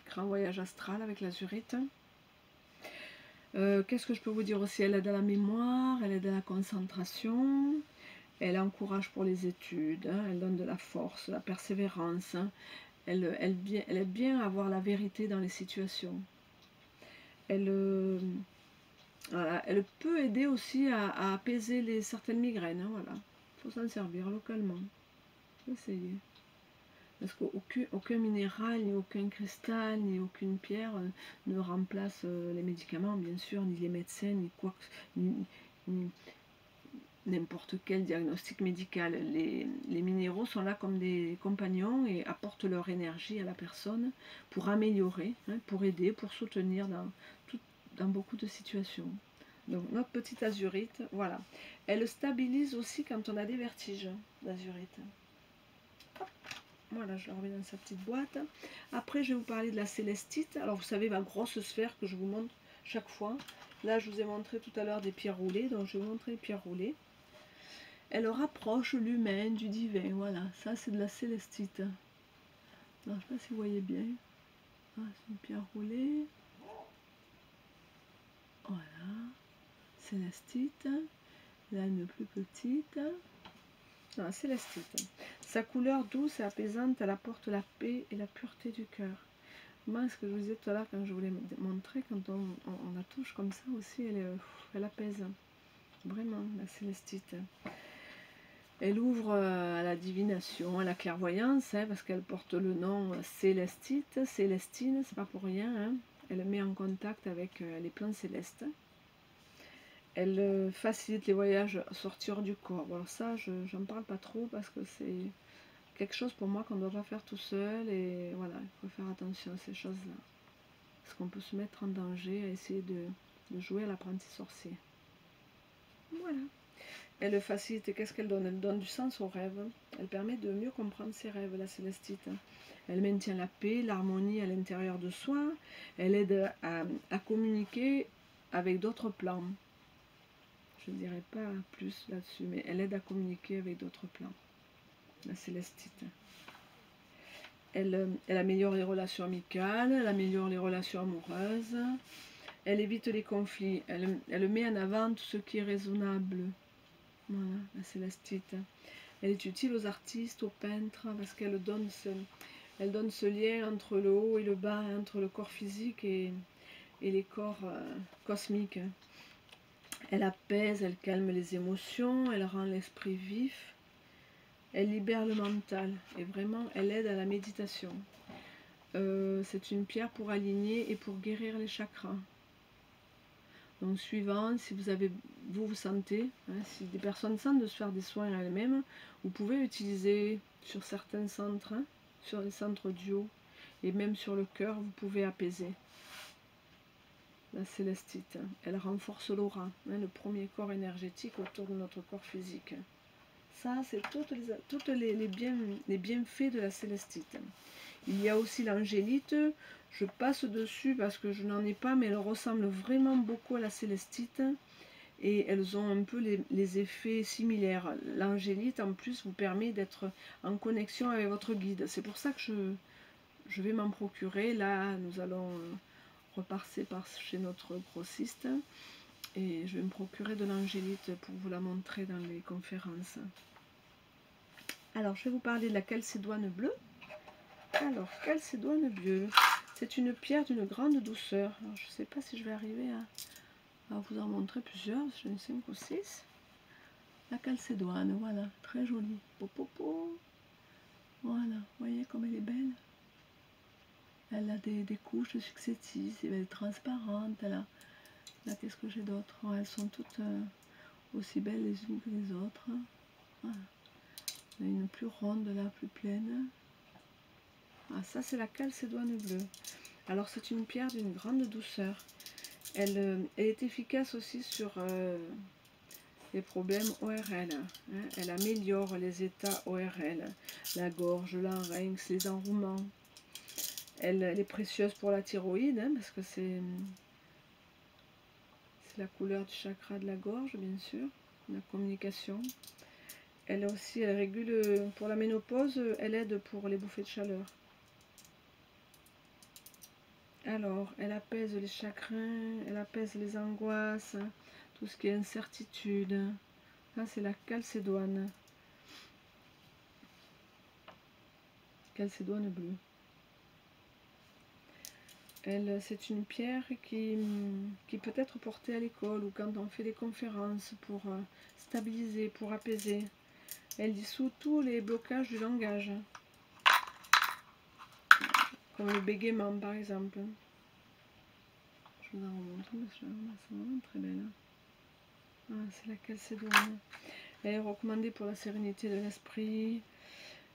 Grand voyage astral avec l'azurite. Qu'est-ce que je peux vous dire aussi? Elle aide à la mémoire, elle aide à la concentration, elle encourage pour les études, hein, elle donne de la force, la persévérance. Hein. Elle aide bien à avoir la vérité dans les situations. Voilà, elle peut aider aussi à apaiser certaines migraines. Hein, voilà. Il faut s'en servir localement. Essayez. Parce qu'aucun minéral, ni aucun cristal, ni aucune pierre ne remplace les médicaments, bien sûr, ni les médecins, ni n'importe quel diagnostic médical. Les minéraux sont là comme des compagnons et apportent leur énergie à la personne pour améliorer, hein, pour aider, pour soutenir dans beaucoup de situations. Donc notre petite azurite, voilà. Elle stabilise aussi quand on a des vertiges, l'azurite. Voilà, je la remets dans sa petite boîte. Après, je vais vous parler de la célestite. Alors, vous savez, ma grosse sphère que je vous montre chaque fois. Là, je vous ai montré tout à l'heure des pierres roulées. Donc, je vais vous montrer les pierres roulées. Elle rapproche l'humain du divin. Voilà, ça, c'est de la célestite. Alors, je ne sais pas si vous voyez bien. Ah, c'est une pierre roulée. Voilà. Célestite. Là, une plus petite. Non, célestite. Sa couleur douce et apaisante, elle apporte la paix et la pureté du cœur. Moi, ce que je vous disais tout à l'heure quand je voulais montrer, quand on la touche comme ça aussi, elle apaise. Vraiment, la célestite. Elle ouvre à la divination, à la clairvoyance, hein, parce qu'elle porte le nom célestite, célestine, c'est pas pour rien. Hein. Elle met en contact avec les plans célestes. Elle facilite les voyages sortir du corps. Alors ça, j'en parle pas trop parce que c'est quelque chose pour moi qu'on ne doit pas faire tout seul. Et voilà, il faut faire attention à ces choses-là. Parce qu'on peut se mettre en danger à essayer de jouer à l'apprenti sorcier. Voilà. Elle facilite, qu'est-ce qu'elle donne? Elle donne du sens aux rêves. Elle permet de mieux comprendre ses rêves, la célestite. Elle maintient la paix, l'harmonie à l'intérieur de soi. Elle aide à communiquer avec d'autres plans. Je ne dirai pas plus là-dessus, mais elle aide à communiquer avec d'autres plans, la célestite. Elle améliore les relations amicales, elle améliore les relations amoureuses, elle évite les conflits, elle met en avant tout ce qui est raisonnable. Voilà, la célestite. Elle est utile aux artistes, aux peintres, parce qu'elle donne ce lien entre le haut et le bas, entre le corps physique et les corps cosmiques. Elle apaise, elle calme les émotions, elle rend l'esprit vif, elle libère le mental et vraiment elle aide à la méditation. C'est une pierre pour aligner et pour guérir les chakras. Donc suivant, si vous sentez, hein, si des personnes sentent de se faire des soins elles-mêmes, vous pouvez utiliser sur certains centres, hein, sur les centres duo et même sur le cœur, vous pouvez apaiser. La célestite, elle renforce l'aura, hein, le premier corps énergétique autour de notre corps physique. Ça, c'est toutes les bienfaits de la célestite. Il y a aussi l'angélite, je passe dessus parce que je n'en ai pas, mais elles ressemblent vraiment beaucoup à la célestite et elles ont un peu les effets similaires. L'angélite, en plus, vous permet d'être en connexion avec votre guide. C'est pour ça que je vais m'en procurer. Là, nous allons repasser par chez notre grossiste et je vais me procurer de l'angélite pour vous la montrer dans les conférences. Alors, je vais vous parler de la calcédoine bleue. Alors, calcédoine bleue, c'est une pierre d'une grande douceur. Alors, je ne sais pas si je vais arriver à vous en montrer plusieurs, j'en ai 5 ou 6. La calcédoine, voilà, très jolie. Popopo. Voilà, vous voyez comme elle est belle. Elle a des couches successives, elle est transparente. Là, qu'est-ce que j'ai d'autre? Elles sont toutes aussi belles les unes que les autres. Voilà. Il y en a une plus ronde, là, plus pleine. Ah, ça, c'est la calcédoine bleue. Alors, c'est une pierre d'une grande douceur. Elle est efficace aussi sur les problèmes ORL. Hein. Elle améliore les états ORL, la gorge, larynx, les enrouements. Elle est précieuse pour la thyroïde, hein, parce que c'est la couleur du chakra de la gorge, bien sûr, la communication. Elle aussi, elle régule pour la ménopause, elle aide pour les bouffées de chaleur. Alors, elle apaise les chagrins, elle apaise les angoisses, tout ce qui est incertitude. Là, c'est la calcédoine. Calcédoine bleue. C'est une pierre qui peut être portée à l'école ou quand on fait des conférences pour stabiliser, pour apaiser. Elle dissout tous les blocages du langage, comme le bégaiement par exemple. Je vous en remontre parce que c'est vraiment très belle. C'est la calcédoine. Elle est recommandée pour la sérénité de l'esprit.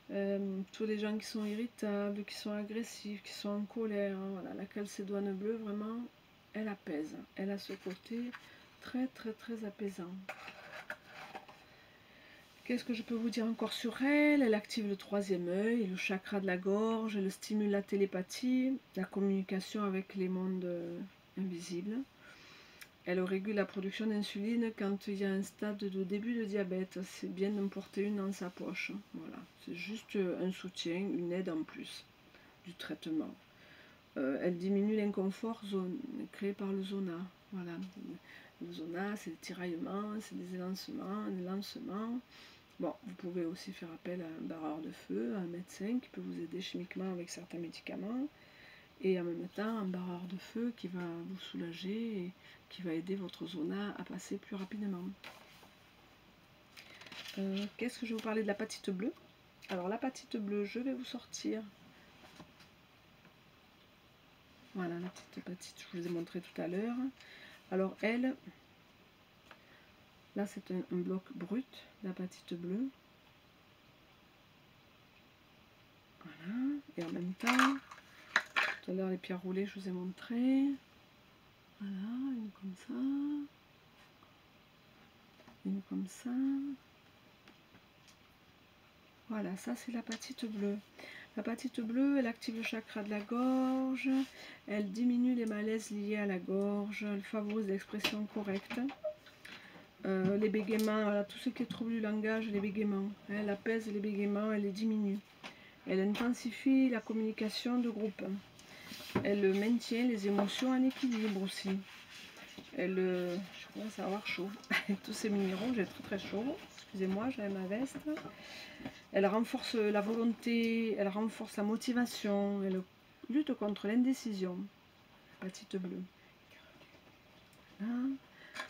Tous les gens qui sont irritables, qui sont agressifs, qui sont en colère. Voilà, la calcédoine bleue, vraiment, elle apaise. Elle a ce côté très très très apaisant. Qu'est-ce que je peux vous dire encore sur elle? Elle active le troisième œil, le chakra de la gorge, elle stimule la télépathie, la communication avec les mondes invisibles. Elle régule la production d'insuline quand il y a un stade de début de diabète. C'est bien d'en porter une dans sa poche. Voilà, c'est juste un soutien, une aide en plus du traitement. Elle diminue l'inconfort créé par le zona. Voilà, le zona, c'est des tiraillements, c'est des élancements, des lancements. Bon, vous pouvez aussi faire appel à un barreur de feu, à un médecin qui peut vous aider chimiquement avec certains médicaments. Et en même temps, un barreur de feu qui va vous soulager et qui va aider votre zona à passer plus rapidement. Qu'est-ce que je vais vous parler de l'apatite bleue? Alors l'apatite bleue, je vais vous sortir. Voilà la petite apatite, je vous ai montré tout à l'heure. Alors elle, là c'est un bloc brut d'apatite bleue. Voilà, et en même temps, tout à l'heure les pierres roulées, je vous ai montré. Voilà, une comme ça, une comme ça. Voilà, ça c'est l'apatite bleue. L'apatite bleue, elle active le chakra de la gorge, elle diminue les malaises liés à la gorge, elle favorise l'expression correcte. Les bégaiements, voilà, tout ce qui est trouble du langage, les bégaiements. Elle apaise les bégaiements, elle les diminue. Elle intensifie la communication de groupe. Elle maintient les émotions en équilibre aussi. Elle, je commence à avoir chaud. Avec tous ces minéraux, j'ai très très chaud. Excusez-moi, j'avais ma veste. Elle renforce la volonté, elle renforce la motivation, elle lutte contre l'indécision. Apatite bleue. Là,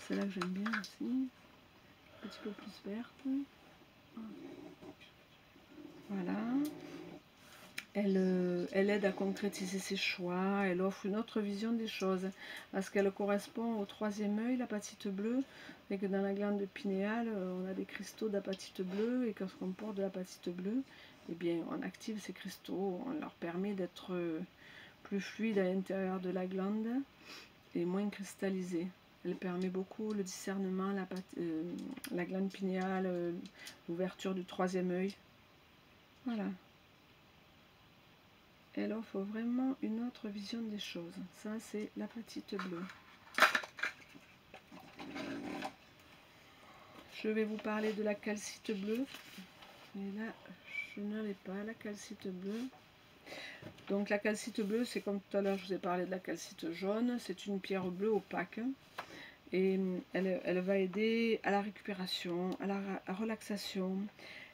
celle-là que j'aime bien aussi. Un petit peu plus verte. Voilà. Elle aide à concrétiser ses choix, elle offre une autre vision des choses, parce qu'elle correspond au troisième œil, l'apatite bleue, et que dans la glande pinéale, on a des cristaux d'apatite bleue, et quand on porte de l'apatite bleue, eh bien, on active ces cristaux, on leur permet d'être plus fluides à l'intérieur de la glande, et moins cristallisés. Elle permet beaucoup le discernement, la glande pinéale, l'ouverture du troisième œil. Voilà. Elle offre vraiment une autre vision des choses. Ça, c'est l'apatite bleue. Je vais vous parler de la calcite bleue. Et là, je ne l'ai pas, la calcite bleue. Donc la calcite bleue, c'est comme tout à l'heure, je vous ai parlé de la calcite jaune. C'est une pierre bleue opaque. Et elle va aider à la récupération, à la relaxation.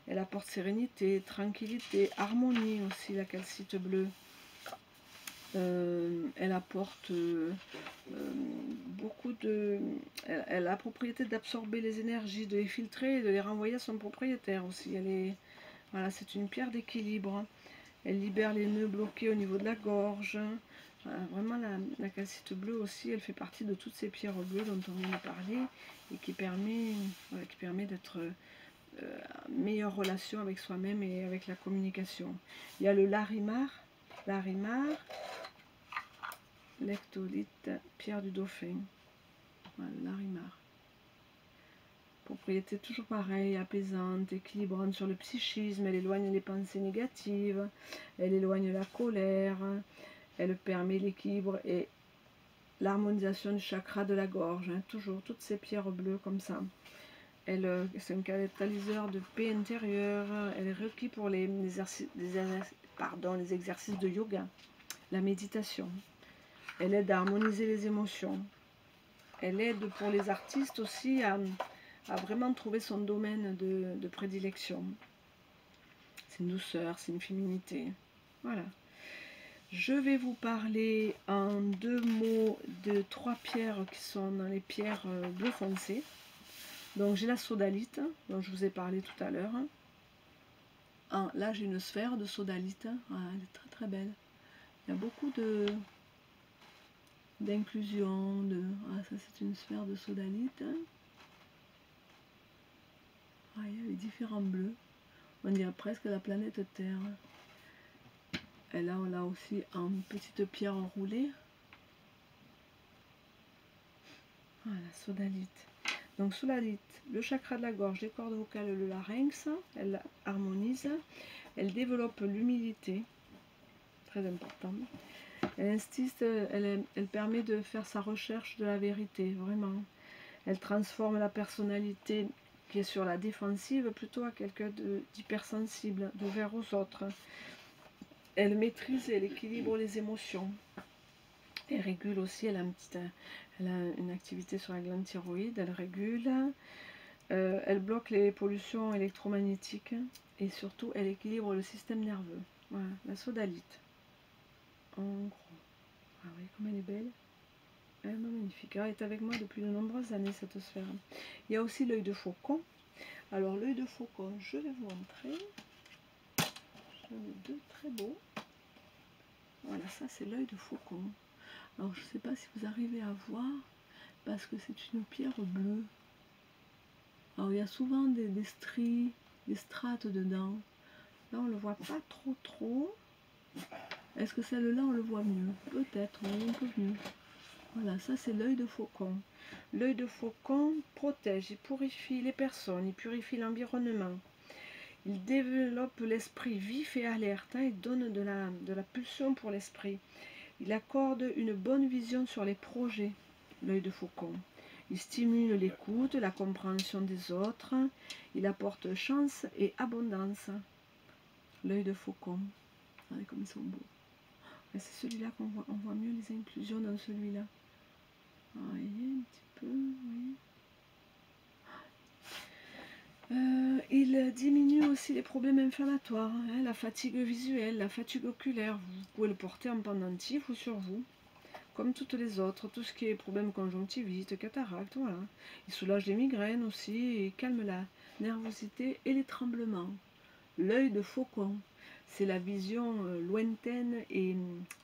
Elle apporte sérénité, tranquillité, harmonie aussi, la calcite bleue. Elle apporte beaucoup de... Elle a la propriété d'absorber les énergies, de les filtrer et de les renvoyer à son propriétaire aussi. Voilà, c'est une pierre d'équilibre. Elle libère les nœuds bloqués au niveau de la gorge. Voilà, vraiment, la calcite bleue aussi, elle fait partie de toutes ces pierres bleues dont on vient de parler et qui permet d'être en meilleure relation avec soi-même et avec la communication. Il y a le larimar. Larimar, lectolite, pierre du dauphin. Voilà, larimar. Propriété toujours pareille, apaisante, équilibrante sur le psychisme. Elle éloigne les pensées négatives, elle éloigne la colère, elle permet l'équilibre et l'harmonisation du chakra de la gorge. Toujours toutes ces pierres bleues comme ça. C'est un catalyseur de paix intérieure. Elle est requise pour les exercices de yoga, la méditation. Elle aide à harmoniser les émotions. Elle aide pour les artistes aussi à vraiment trouver son domaine de prédilection. C'est une douceur, c'est une féminité. Voilà. Je vais vous parler en 2 mots de 3 pierres qui sont dans les pierres bleu foncé. Donc j'ai la sodalite, dont je vous ai parlé tout à l'heure. Là j'ai une sphère de sodalite, voilà, elle est très très belle. Il y a beaucoup d'inclusion, ça c'est une sphère de sodalite. Ah, il y a les différents bleus. On dirait presque la planète Terre. Et là, on l'a aussi en petite pierre enroulée. Voilà, sodalite. Donc sodalite, le chakra de la gorge, les cordes vocales, le larynx, elle harmonise, elle développe l'humilité, très important. Elle insiste, elle permet de faire sa recherche de la vérité, vraiment. Elle transforme la personnalité qui est sur la défensive plutôt à quelqu'un d'hypersensible, d'ouvert aux autres. Elle maîtrise et elle équilibre les émotions. Elle régule aussi, elle a une activité sur la glande thyroïde, elle régule, elle bloque les pollutions électromagnétiques et surtout elle équilibre le système nerveux. Voilà, la sodalite. En gros. Ah oui, comme elle est belle. Elle est magnifique. Elle est avec moi depuis de nombreuses années, cette sphère. Il y a aussi l'œil de faucon. Alors l'œil de faucon, je vais vous montrer. J'en ai deux très beaux. Voilà, ça c'est l'œil de faucon. Alors je ne sais pas si vous arrivez à voir, parce que c'est une pierre bleue. Alors il y a souvent des stries, des strates dedans. Là on ne le voit pas trop. Est-ce que celle-là on le voit mieux? Peut-être, oui, un peu mieux. Voilà, ça c'est l'œil de faucon. L'œil de faucon protège, il purifie les personnes, il purifie l'environnement. Il développe l'esprit vif et alerte, hein, il donne de la pulsion pour l'esprit. Il accorde une bonne vision sur les projets, l'œil de faucon. Il stimule l'écoute, la compréhension des autres. Il apporte chance et abondance. L'œil de faucon. Regardez comme ils sont beaux. C'est celui-là qu'on voit. On voit mieux les inclusions dans celui-là. Vous voyez un petit peu, oui. Il diminue aussi les problèmes inflammatoires, hein, la fatigue visuelle, la fatigue oculaire. Vous pouvez le porter en pendentif ou sur vous, comme toutes les autres. Tout ce qui est problème conjonctivite, cataracte, voilà. Il soulage les migraines aussi et calme la nervosité et les tremblements. L'œil de faucon, c'est la vision lointaine et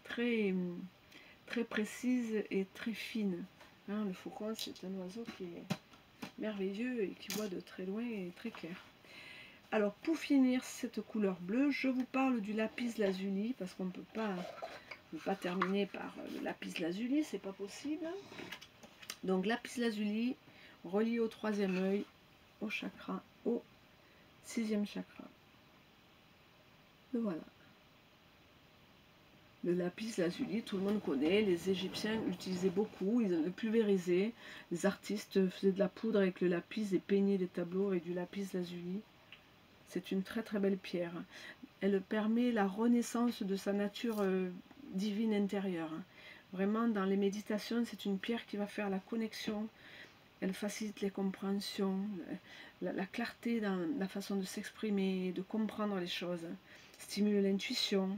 très précise et très fine. Hein, le faucon, c'est un oiseau qui est merveilleux et qui voit de très loin et très clair. Alors pour finir cette couleur bleue, je vous parle du lapis lazuli, parce qu'on ne peut pas terminer par le lapis lazuli, c'est pas possible. Donc lapis lazuli relié au troisième œil, au chakra, au sixième chakra. Et voilà. Le lapis lazuli, tout le monde connaît, les Égyptiens l'utilisaient beaucoup, ils le pulvérisaient, les artistes faisaient de la poudre avec le lapis et peignaient des tableaux avec du lapis lazuli. C'est une très très belle pierre. Elle permet la renaissance de sa nature divine intérieure. Vraiment, dans les méditations, c'est une pierre qui va faire la connexion. Elle facilite les compréhensions, la clarté dans la façon de s'exprimer, de comprendre les choses. Stimule l'intuition.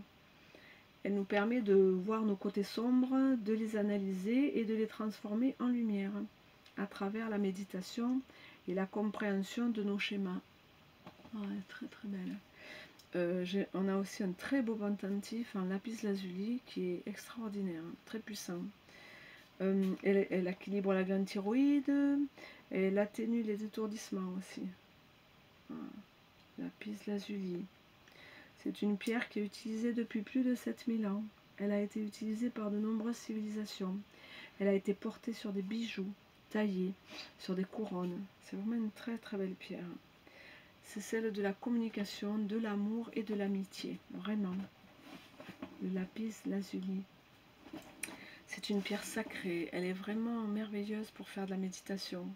Elle nous permet de voir nos côtés sombres, de les analyser et de les transformer en lumière à travers la méditation et la compréhension de nos schémas. Oh, elle est très très belle. On a aussi un très beau pendentif en lapis lazuli qui est extraordinaire, très puissant. Elle équilibre la glande thyroïde et elle atténue les étourdissements aussi. Voilà. Lapis lazuli. C'est une pierre qui est utilisée depuis plus de 7000 ans. Elle a été utilisée par de nombreuses civilisations. Elle a été portée sur des bijoux, taillée sur des couronnes. C'est vraiment une très très belle pierre. C'est celle de la communication, de l'amour et de l'amitié, vraiment. Le lapis lazuli. C'est une pierre sacrée, elle est vraiment merveilleuse pour faire de la méditation.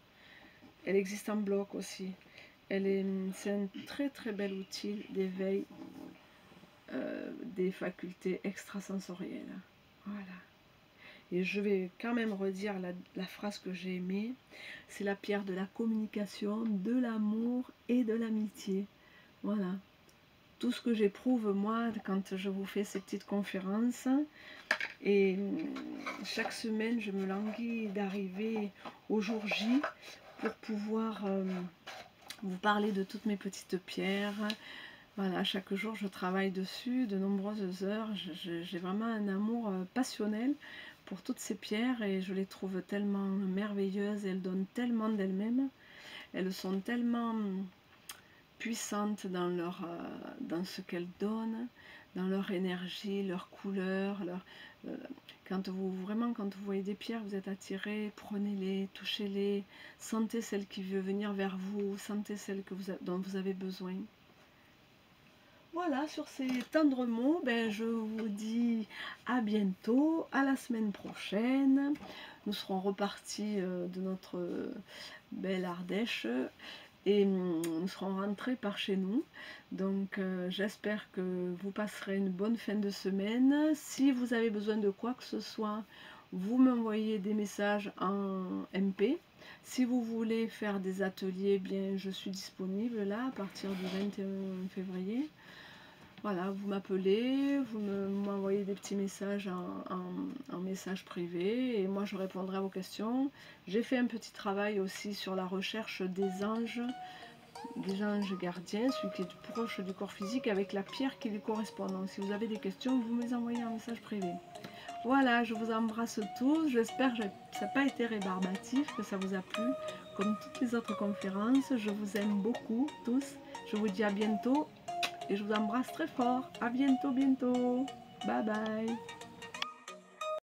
Elle existe en bloc aussi. C'est un très très bel outil d'éveil des facultés extrasensorielles. Voilà. Et je vais quand même redire la phrase que j'ai aimée. C'est la pierre de la communication, de l'amour et de l'amitié. Voilà. Tout ce que j'éprouve moi quand je vous fais ces petites conférences. Et chaque semaine, je me languis d'arriver au jour J pour pouvoir vous parler de toutes mes petites pierres. Voilà, chaque jour, je travaille dessus de nombreuses heures. J'ai vraiment un amour passionnel pour toutes ces pierres et je les trouve tellement merveilleuses. Elles donnent tellement d'elles-mêmes. Elles sont tellement puissantes dans ce qu'elles donnent, dans leur énergie, leur couleur. Quand vous voyez des pierres, vous êtes attiré, prenez-les, touchez-les, sentez celle qui veut venir vers vous, sentez celle dont vous avez besoin. Voilà, sur ces tendres mots, je vous dis à bientôt, à la semaine prochaine. Nous serons repartis de notre belle Ardèche et nous serons rentrés par chez nous. Donc j'espère que vous passerez une bonne fin de semaine. Si vous avez besoin de quoi que ce soit, vous m'envoyez des messages en MP. Si vous voulez faire des ateliers, bien je suis disponible là à partir du 21 février. Voilà, vous m'appelez, vous m'envoyez des petits messages en message privé et moi je répondrai à vos questions. J'ai fait un petit travail aussi sur la recherche des anges gardiens, celui qui est proche du corps physique avec la pierre qui lui correspond. Donc si vous avez des questions, vous me les envoyez en message privé. Voilà, je vous embrasse tous, j'espère que ça n'a pas été rébarbatif, que ça vous a plu. Comme toutes les autres conférences, je vous aime beaucoup tous, je vous dis à bientôt. Et je vous embrasse très fort. À bientôt, bientôt. Bye bye.